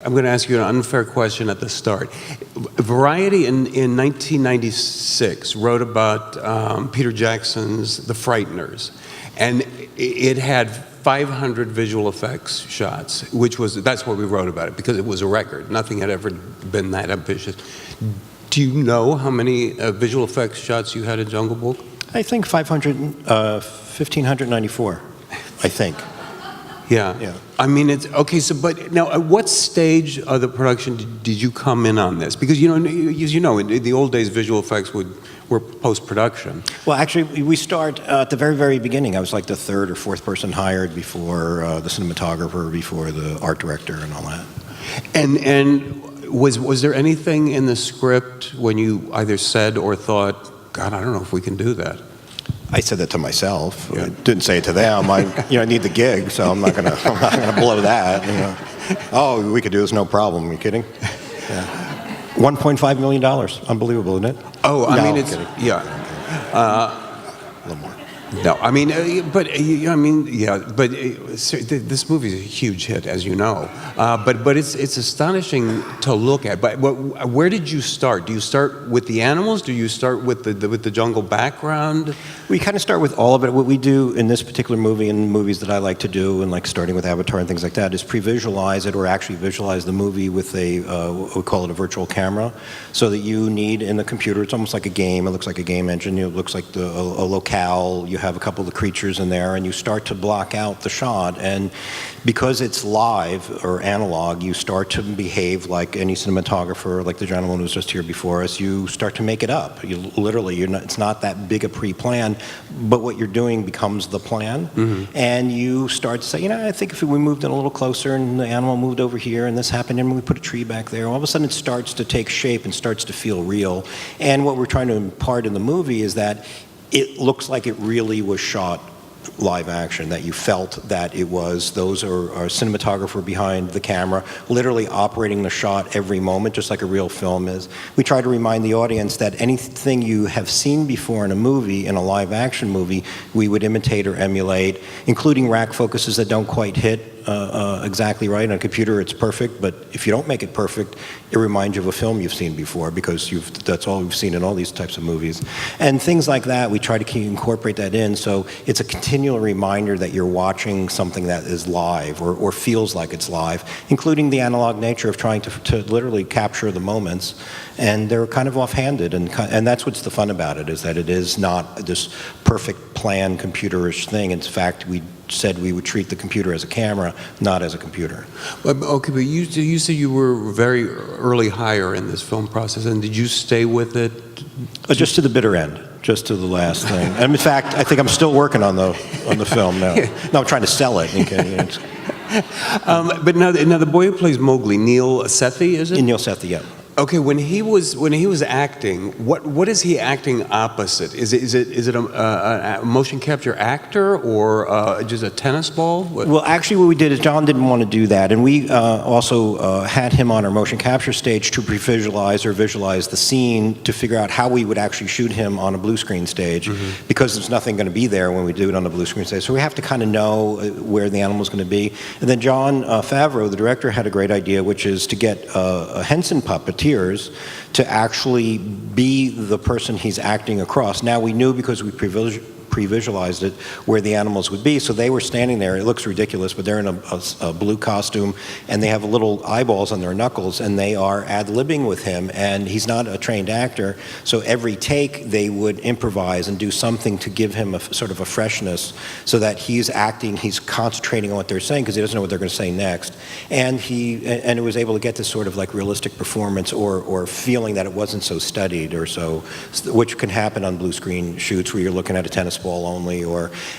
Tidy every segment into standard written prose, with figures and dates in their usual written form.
I'm going to ask you an unfair question at the start. Variety in 1996 wrote about Peter Jackson's The Frighteners, and it had 500 visual effects shots, that's what we wrote about it, because it was a record. Nothing had ever been that ambitious. Do you know how many visual effects shots you had in Jungle Book? I think 1,594, I think. Yeah. I mean, it's okay. So, but now, at what stage of the production did you come in on this? Because in the old days, visual effects were post-production. Well, actually, we start at the very, very beginning. I was like the third or fourth person hired before the cinematographer, before the art director, and all that. And was there anything in the script when you either said or thought, God, I don't know if we can do that? I said that to myself. Yeah. I didn't say it to them. I need the gig, so I'm not gonna blow that. Oh, we could do this, no problem. Are you kidding? Yeah. $1.5 million. Unbelievable, isn't it? Oh, I mean, it's kidding. Yeah. A little more. No, I mean, this movie is a huge hit, as you know. But it's astonishing to look at. But where did you start? Do you start with the animals? Do you start with the jungle background? We kind of start with all of it. What we do in this particular movie, and movies that I like to do, and like starting with Avatar and things like that, is pre-visualize it, or actually visualize the movie with we call it a virtual camera, so that you need in the computer. It's almost like a game. It looks like a game engine. It looks like a locale. You have a couple of the creatures in there, and you start to block out the shot. And because it's live or analog, you start to behave like any cinematographer, like the gentleman who was just here before us. You start to make it up. It's not that big a pre-plan, but what you're doing becomes the plan. Mm-hmm. And you start to say, I think if we moved in a little closer, and the animal moved over here, and this happened, and we put a tree back there, all of a sudden it starts to take shape and starts to feel real. And what we're trying to impart in the movie is that it looks like it really was shot live action, that you felt that it was. Those are our cinematographer behind the camera, literally operating the shot every moment, just like a real film is. We try to remind the audience that anything you have seen before in a movie, in a live action movie, we would imitate or emulate, including rack focuses that don't quite hit exactly right. On a computer, it's perfect, but if you don't make it perfect, it reminds you of a film you've seen before, because that's all we've seen in all these types of movies. And things like that, we try to incorporate that in, so it's a continual reminder that you're watching something that is live, or feels like it's live, including the analog nature of trying to literally capture the moments. And they're kind of offhanded, and that's what's the fun about it, is that it is not this perfect planned computerish thing. In fact, we said we would treat the computer as a camera, not as a computer. Okay, but you said you were very early hire in this film process, and did you stay with it? Just to the bitter end, just to the last thing. And in fact, I think I'm still working on the film now. No, I'm trying to sell it. But now the boy who plays Mowgli, Neil Sethi, is it? Neil Sethi, yeah. Okay, when he was acting, what is he acting opposite? Is it a motion capture actor, or just a tennis ball? Well, actually, what we did is John didn't want to do that, and we also had him on our motion capture stage to pre-visualize or visualize the scene to figure out how we would actually shoot him on a blue screen stage, mm-hmm. because there's nothing going to be there when we do it on the blue screen stage. So we have to kind of know where the animal's going to be. And then Jon Favreau, the director, had a great idea, which is to get a Henson puppeteer to actually be the person he's acting across. Now, we knew, because we pre-visualized it, where the animals would be, so they were standing there. It looks ridiculous, but they're in a blue costume, and they have little eyeballs on their knuckles, and they are ad-libbing with him, and he's not a trained actor, so every take they would improvise and do something to give him a sort of a freshness, so that he's acting, he's concentrating on what they're saying, because he doesn't know what they're going to say next, and it was able to get this sort of like realistic performance, or feeling that it wasn't so studied, or so, which can happen on blue screen shoots where you're looking at a tennis ball only,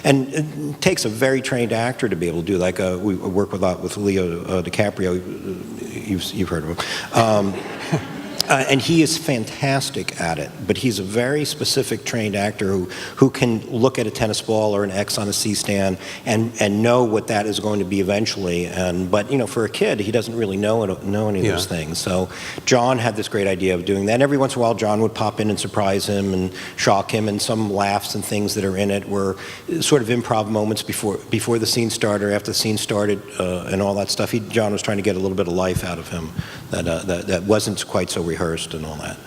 and it takes a very trained actor to be able to do. Like we work a lot with Leo DiCaprio. You've heard of him. And he is fantastic at it, but he's a very specific trained actor who can look at a tennis ball or an X on a C-stand and know what that is going to be eventually. But for a kid, he doesn't really know any of those things. So John had this great idea of doing that. And every once in a while, John would pop in and surprise him and shock him, and some laughs and things that are in it were sort of improv moments before the scene started, after the scene started, and all that stuff. John was trying to get a little bit of life out of him that wasn't quite so rehearsed and all that.